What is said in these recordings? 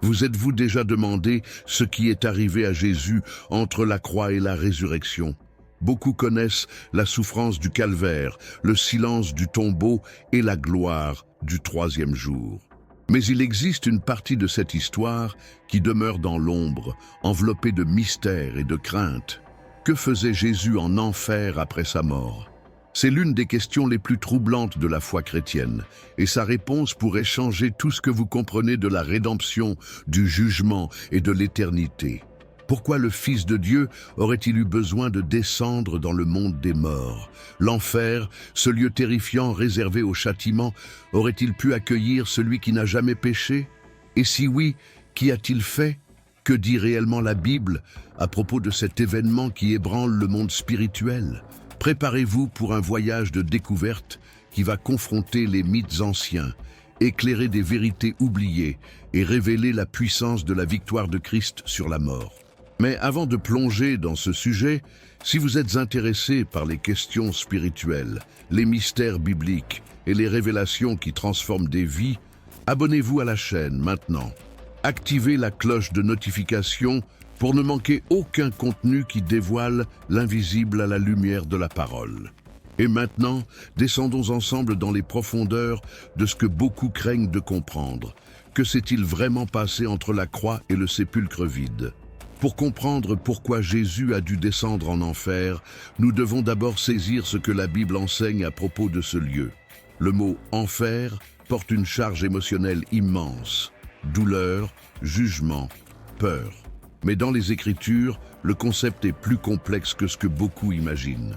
Vous êtes-vous déjà demandé ce qui est arrivé à Jésus entre la croix et la résurrection? Beaucoup connaissent la souffrance du calvaire, le silence du tombeau et la gloire du troisième jour. Mais il existe une partie de cette histoire qui demeure dans l'ombre, enveloppée de mystères et de craintes. Que faisait Jésus en enfer après sa mort? C'est l'une des questions les plus troublantes de la foi chrétienne, et sa réponse pourrait changer tout ce que vous comprenez de la rédemption, du jugement et de l'éternité. Pourquoi le Fils de Dieu aurait-il eu besoin de descendre dans le monde des morts? L'enfer, ce lieu terrifiant réservé au châtiment, aurait-il pu accueillir celui qui n'a jamais péché? Et si oui, qu'y a-t-il fait? Que dit réellement la Bible à propos de cet événement qui ébranle le monde spirituel? Préparez-vous pour un voyage de découverte qui va confronter les mythes anciens, éclairer des vérités oubliées et révéler la puissance de la victoire de Christ sur la mort. Mais avant de plonger dans ce sujet, si vous êtes intéressé par les questions spirituelles, les mystères bibliques et les révélations qui transforment des vies, abonnez-vous à la chaîne maintenant. Activez la cloche de notification pour ne manquer aucun contenu qui dévoile l'invisible à la lumière de la parole. Et maintenant, descendons ensemble dans les profondeurs de ce que beaucoup craignent de comprendre. Que s'est-il vraiment passé entre la croix et le sépulcre vide? Pour comprendre pourquoi Jésus a dû descendre en enfer, nous devons d'abord saisir ce que la Bible enseigne à propos de ce lieu. Le mot « enfer » porte une charge émotionnelle immense. Douleur, jugement, peur. Mais dans les Écritures, le concept est plus complexe que ce que beaucoup imaginent.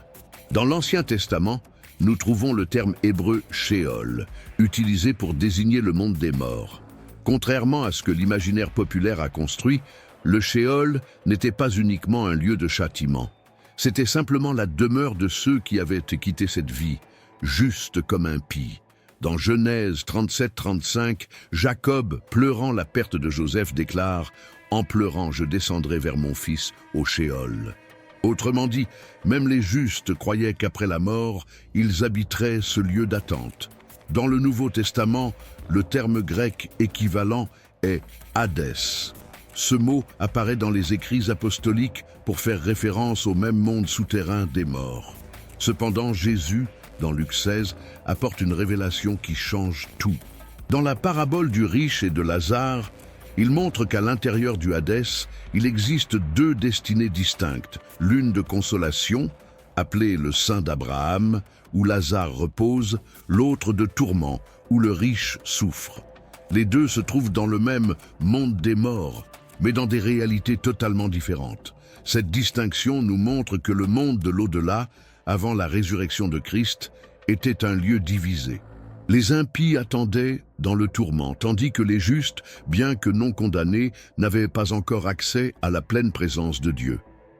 Dans l'Ancien Testament, nous trouvons le terme hébreu « Sheol », utilisé pour désigner le monde des morts. Contrairement à ce que l'imaginaire populaire a construit, le Sheol n'était pas uniquement un lieu de châtiment. C'était simplement la demeure de ceux qui avaient quitté cette vie, juste comme impie. Dans Genèse 37-35, Jacob, pleurant la perte de Joseph, déclare « En pleurant, je descendrai vers mon fils au Sheol ». Autrement dit, même les justes croyaient qu'après la mort, ils habiteraient ce lieu d'attente. Dans le Nouveau Testament, le terme grec équivalent est « Hadès ». Ce mot apparaît dans les écrits apostoliques pour faire référence au même monde souterrain des morts. Cependant, Jésus, dans Luc 16, apporte une révélation qui change tout. Dans la parabole du riche et de Lazare, il montre qu'à l'intérieur du Hadès, il existe deux destinées distinctes, l'une de consolation, appelée le sein d'Abraham, où Lazare repose, l'autre de tourment, où le riche souffre. Les deux se trouvent dans le même monde des morts, mais dans des réalités totalement différentes. Cette distinction nous montre que le monde de l'au-delà, avant la résurrection de Christ, était un lieu divisé. Les impies attendaient dans le tourment, tandis que les justes, bien que non condamnés, n'avaient pas encore accès à la pleine présence de Dieu.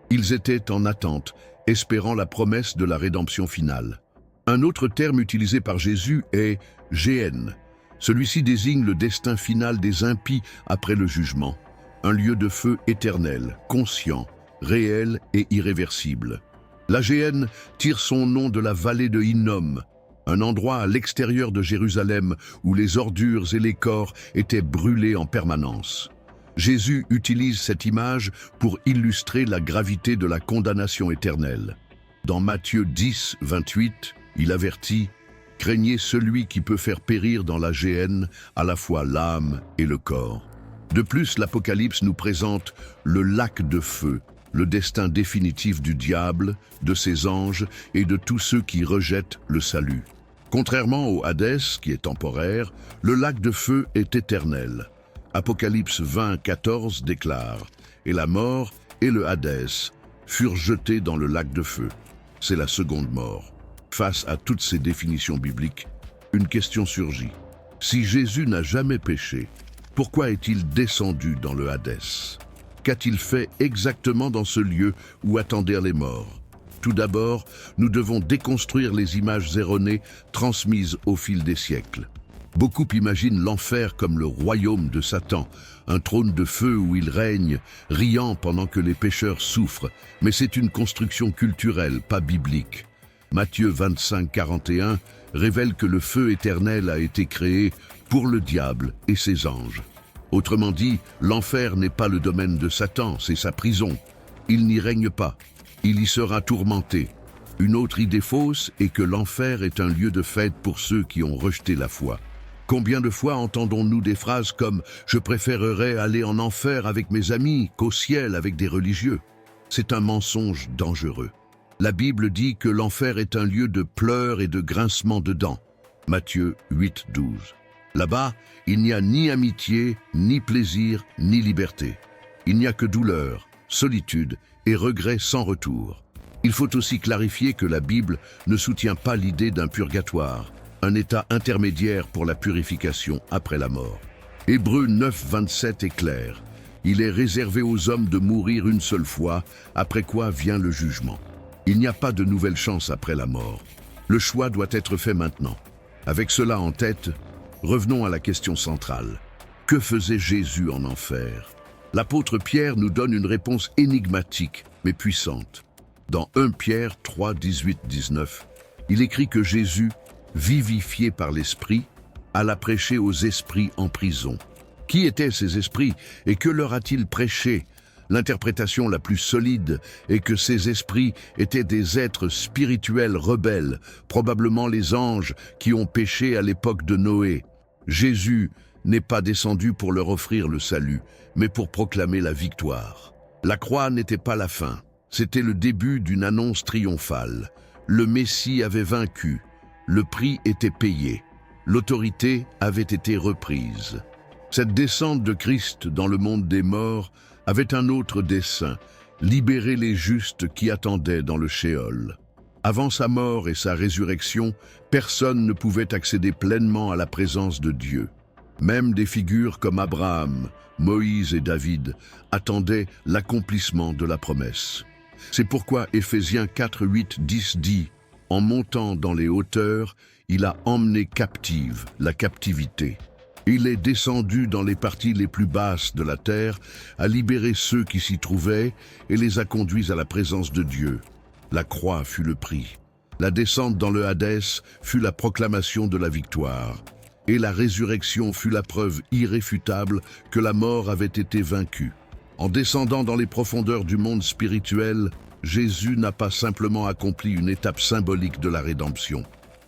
Ils étaient en attente, espérant la promesse de la rédemption finale. Un autre terme utilisé par Jésus est « Géhenne ». Celui-ci désigne le destin final des impies après le jugement. Un lieu de feu éternel, conscient, réel et irréversible. La Géhenne tire son nom de la vallée de Hinnom, un endroit à l'extérieur de Jérusalem où les ordures et les corps étaient brûlés en permanence. Jésus utilise cette image pour illustrer la gravité de la condamnation éternelle. Dans Matthieu 10, 28, il avertit « Craignez celui qui peut faire périr dans la Géhenne à la fois l'âme et le corps ». De plus, l'Apocalypse nous présente le lac de feu, le destin définitif du diable, de ses anges et de tous ceux qui rejettent le salut. Contrairement au Hadès, qui est temporaire, le lac de feu est éternel. Apocalypse 20, 14 déclare « Et la mort et le Hadès furent jetés dans le lac de feu ». C'est la seconde mort. Face à toutes ces définitions bibliques, une question surgit. Si Jésus n'a jamais péché, pourquoi est-il descendu dans le Hadès? Qu'a-t-il fait exactement dans ce lieu où attendaient les morts? Tout d'abord, nous devons déconstruire les images erronées transmises au fil des siècles. Beaucoup imaginent l'enfer comme le royaume de Satan, un trône de feu où il règne, riant pendant que les pécheurs souffrent, mais c'est une construction culturelle, pas biblique. Matthieu 25, 41 révèle que le feu éternel a été créé pour le diable et ses anges. Autrement dit, l'enfer n'est pas le domaine de Satan, c'est sa prison. Il n'y règne pas, il y sera tourmenté. Une autre idée fausse est que l'enfer est un lieu de fête pour ceux qui ont rejeté la foi. Combien de fois entendons-nous des phrases comme « Je préférerais aller en enfer avec mes amis qu'au ciel avec des religieux ». C'est un mensonge dangereux. La Bible dit que l'enfer est un lieu de pleurs et de grincements de dents. Matthieu 8, 12. Là-bas, il n'y a ni amitié, ni plaisir, ni liberté. Il n'y a que douleur, solitude et regret sans retour. Il faut aussi clarifier que la Bible ne soutient pas l'idée d'un purgatoire, un état intermédiaire pour la purification après la mort. Hébreux 9, 27 est clair. Il est réservé aux hommes de mourir une seule fois, après quoi vient le jugement. Il n'y a pas de nouvelle chance après la mort. Le choix doit être fait maintenant. Avec cela en tête, revenons à la question centrale. Que faisait Jésus en enfer? L'apôtre Pierre nous donne une réponse énigmatique, mais puissante. Dans 1 Pierre 3, 18, 19, il écrit que Jésus, vivifié par l'Esprit, alla prêcher aux esprits en prison. Qui étaient ces esprits et que leur a-t-il prêché? L'interprétation la plus solide est que ces esprits étaient des êtres spirituels rebelles, probablement les anges qui ont péché à l'époque de Noé. Jésus n'est pas descendu pour leur offrir le salut, mais pour proclamer la victoire. La croix n'était pas la fin, c'était le début d'une annonce triomphale. Le Messie avait vaincu, le prix était payé, l'autorité avait été reprise. Cette descente de Christ dans le monde des morts avait un autre dessein, libérer les justes qui attendaient dans le Shéol. Avant sa mort et sa résurrection, personne ne pouvait accéder pleinement à la présence de Dieu. Même des figures comme Abraham, Moïse et David attendaient l'accomplissement de la promesse. C'est pourquoi Éphésiens 4, 8, 10 dit « En montant dans les hauteurs, il a emmené captive la captivité. Il est descendu dans les parties les plus basses de la terre, a libéré ceux qui s'y trouvaient et les a conduits à la présence de Dieu. La croix fut le prix. La descente dans le Hadès fut la proclamation de la victoire. Et la résurrection fut la preuve irréfutable que la mort avait été vaincue. En descendant dans les profondeurs du monde spirituel, Jésus n'a pas simplement accompli une étape symbolique de la rédemption.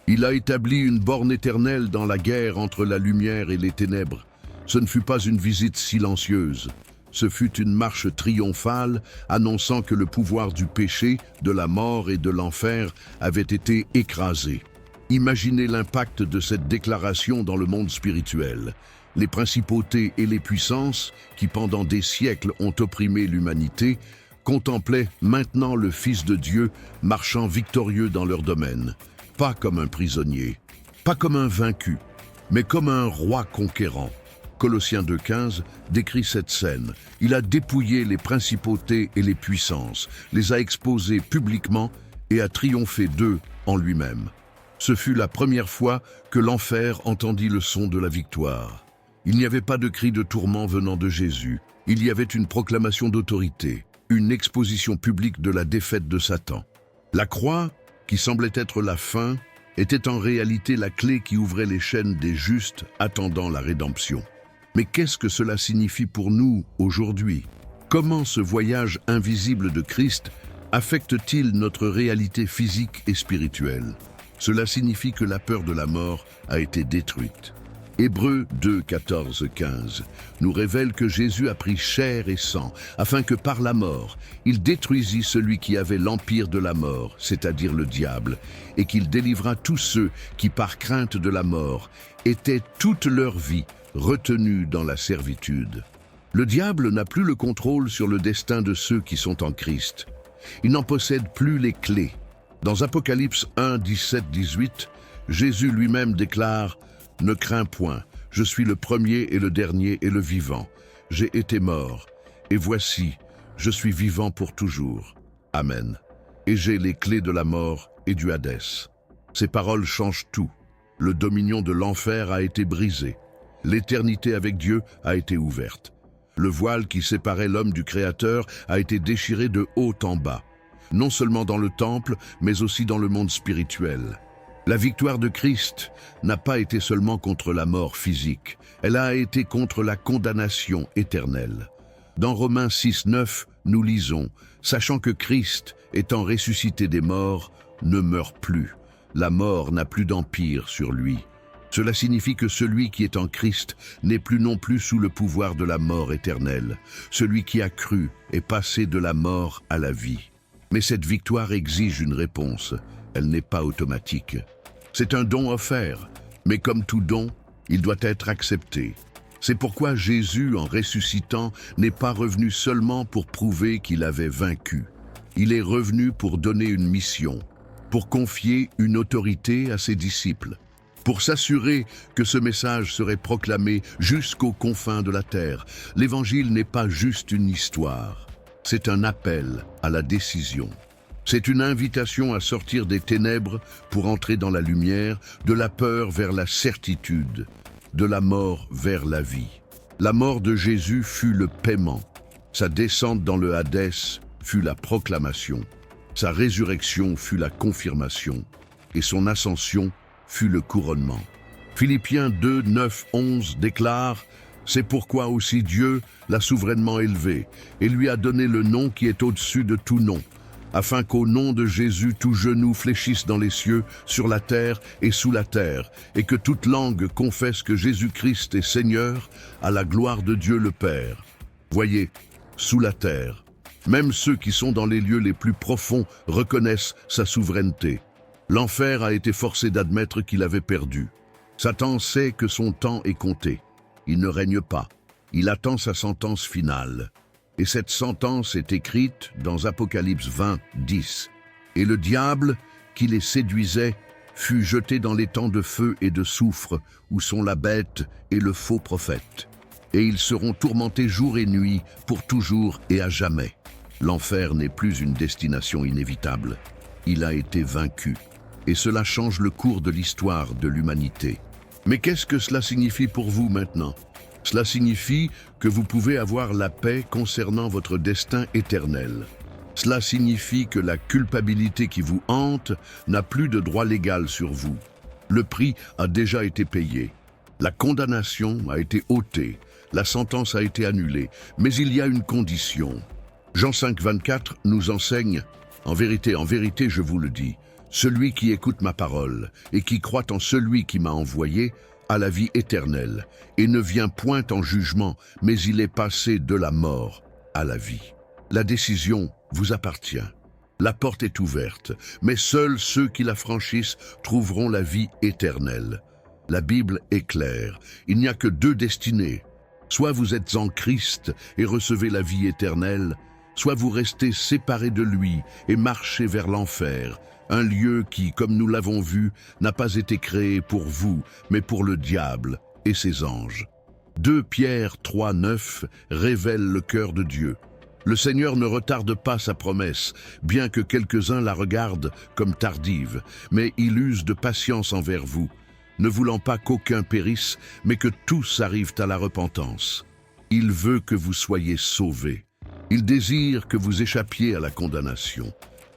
Il a établi une borne éternelle dans la guerre entre la lumière et les ténèbres. Ce ne fut pas une visite silencieuse. Ce fut une marche triomphale annonçant que le pouvoir du péché, de la mort et de l'enfer avait été écrasé. Imaginez l'impact de cette déclaration dans le monde spirituel. Les principautés et les puissances, qui pendant des siècles ont opprimé l'humanité, contemplaient maintenant le Fils de Dieu marchant victorieux dans leur domaine. Pas comme un prisonnier, pas comme un vaincu, mais comme un roi conquérant. Colossiens 2,15 décrit cette scène. Il a dépouillé les principautés et les puissances, les a exposées publiquement et a triomphé d'eux en lui-même. Ce fut la première fois que l'enfer entendit le son de la victoire. Il n'y avait pas de cri de tourment venant de Jésus. Il y avait une proclamation d'autorité, une exposition publique de la défaite de Satan. La croix, qui semblait être la fin, était en réalité la clé qui ouvrait les chaînes des justes attendant la rédemption. Mais qu'est-ce que cela signifie pour nous aujourd'hui? Comment ce voyage invisible de Christ affecte-t-il notre réalité physique et spirituelle? Cela signifie que la peur de la mort a été détruite. Hébreux 2, 14, 15 nous révèle que Jésus a pris chair et sang, afin que par la mort, il détruisit celui qui avait l'empire de la mort, c'est-à-dire le diable, et qu'il délivra tous ceux qui, par crainte de la mort, étaient toute leur vie retenus dans la servitude. Le diable n'a plus le contrôle sur le destin de ceux qui sont en Christ. Il n'en possède plus les clés. Dans Apocalypse 1, 17, 18, Jésus lui-même déclare « Ne crains point, je suis le premier et le dernier et le vivant. J'ai été mort, et voici, je suis vivant pour toujours. Amen. Et j'ai les clés de la mort et du Hadès. » Ces paroles changent tout. Le dominion de l'enfer a été brisé. L'éternité avec Dieu a été ouverte. Le voile qui séparait l'homme du Créateur a été déchiré de haut en bas, non seulement dans le temple, mais aussi dans le monde spirituel. La victoire de Christ n'a pas été seulement contre la mort physique, elle a été contre la condamnation éternelle. Dans Romains 6:9, nous lisons « Sachant que Christ, étant ressuscité des morts, ne meurt plus. La mort n'a plus d'empire sur lui. » Cela signifie que celui qui est en Christ n'est plus non plus sous le pouvoir de la mort éternelle. Celui qui a cru est passé de la mort à la vie. Mais cette victoire exige une réponse. Elle n'est pas automatique. C'est un don offert, mais comme tout don, il doit être accepté. C'est pourquoi Jésus, en ressuscitant, n'est pas revenu seulement pour prouver qu'il avait vaincu. Il est revenu pour donner une mission, pour confier une autorité à ses disciples, pour s'assurer que ce message serait proclamé jusqu'aux confins de la terre. L'Évangile n'est pas juste une histoire, c'est un appel à la décision. C'est une invitation à sortir des ténèbres pour entrer dans la lumière, de la peur vers la certitude, de la mort vers la vie. La mort de Jésus fut le paiement, sa descente dans le Hadès fut la proclamation, sa résurrection fut la confirmation, et son ascension fut le couronnement. Philippiens 2, 9, 11 déclare « C'est pourquoi aussi Dieu l'a souverainement élevé et lui a donné le nom qui est au-dessus de tout nom, afin qu'au nom de Jésus tout genou fléchisse dans les cieux, sur la terre et sous la terre, et que toute langue confesse que Jésus-Christ est Seigneur, à la gloire de Dieu le Père. » Voyez, sous la terre, même ceux qui sont dans les lieux les plus profonds reconnaissent sa souveraineté. L'enfer a été forcé d'admettre qu'il avait perdu. Satan sait que son temps est compté. Il ne règne pas. Il attend sa sentence finale. Et cette sentence est écrite dans Apocalypse 20, 10. « Et le diable, qui les séduisait, fut jeté dans les temps de feu et de soufre, où sont la bête et le faux prophète. Et ils seront tourmentés jour et nuit, pour toujours et à jamais. » L'enfer n'est plus une destination inévitable. Il a été vaincu. Et cela change le cours de l'histoire de l'humanité. Mais qu'est-ce que cela signifie pour vous maintenant ? Cela signifie que vous pouvez avoir la paix concernant votre destin éternel. Cela signifie que la culpabilité qui vous hante n'a plus de droit légal sur vous. Le prix a déjà été payé. La condamnation a été ôtée. La sentence a été annulée. Mais il y a une condition. Jean 5, 24 nous enseigne « En vérité, je vous le dis, celui qui écoute ma parole et qui croit en celui qui m'a envoyé a la vie éternelle, et ne vient point en jugement, mais il est passé de la mort à la vie. » La décision vous appartient. La porte est ouverte, mais seuls ceux qui la franchissent trouveront la vie éternelle. La Bible est claire, il n'y a que deux destinées. Soit vous êtes en Christ et recevez la vie éternelle, soit vous restez séparés de lui et marchez vers l'enfer, un lieu qui, comme nous l'avons vu, n'a pas été créé pour vous, mais pour le diable et ses anges. 2 Pierre 3, 9 révèle le cœur de Dieu. Le Seigneur ne retarde pas sa promesse, bien que quelques-uns la regardent comme tardive, mais il use de patience envers vous, ne voulant pas qu'aucun périsse, mais que tous arrivent à la repentance. Il veut que vous soyez sauvés. Il désire que vous échappiez à la condamnation.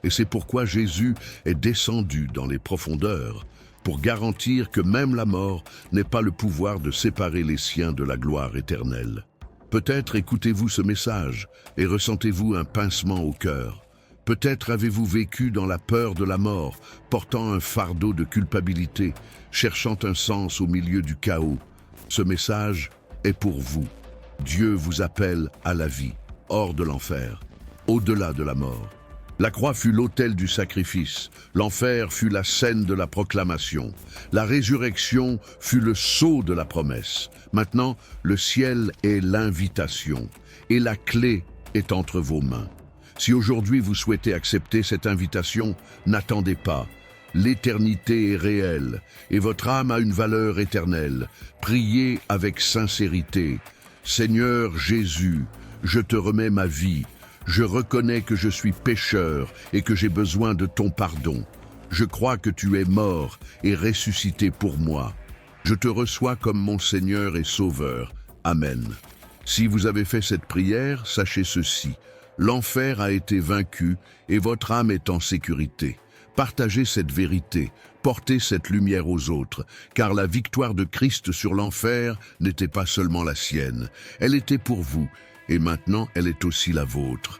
Et c'est pourquoi Jésus est descendu dans les profondeurs, pour garantir que même la mort n'ait pas le pouvoir de séparer les siens de la gloire éternelle. Peut-être écoutez-vous ce message et ressentez-vous un pincement au cœur. Peut-être avez-vous vécu dans la peur de la mort, portant un fardeau de culpabilité, cherchant un sens au milieu du chaos. Ce message est pour vous. Dieu vous appelle à la vie, hors de l'enfer, au-delà de la mort. La croix fut l'autel du sacrifice, l'enfer fut la scène de la proclamation, la résurrection fut le sceau de la promesse. Maintenant, le ciel est l'invitation, et la clé est entre vos mains. Si aujourd'hui vous souhaitez accepter cette invitation, n'attendez pas. L'éternité est réelle, et votre âme a une valeur éternelle. Priez avec sincérité. Seigneur Jésus, je te remets ma vie. Je reconnais que je suis pécheur et que j'ai besoin de ton pardon. Je crois que tu es mort et ressuscité pour moi. Je te reçois comme mon Seigneur et Sauveur. Amen. Si vous avez fait cette prière, sachez ceci. L'enfer a été vaincu et votre âme est en sécurité. Partagez cette vérité, portez cette lumière aux autres, car la victoire de Christ sur l'enfer n'était pas seulement la sienne, elle était pour vous, et maintenant elle est aussi la vôtre.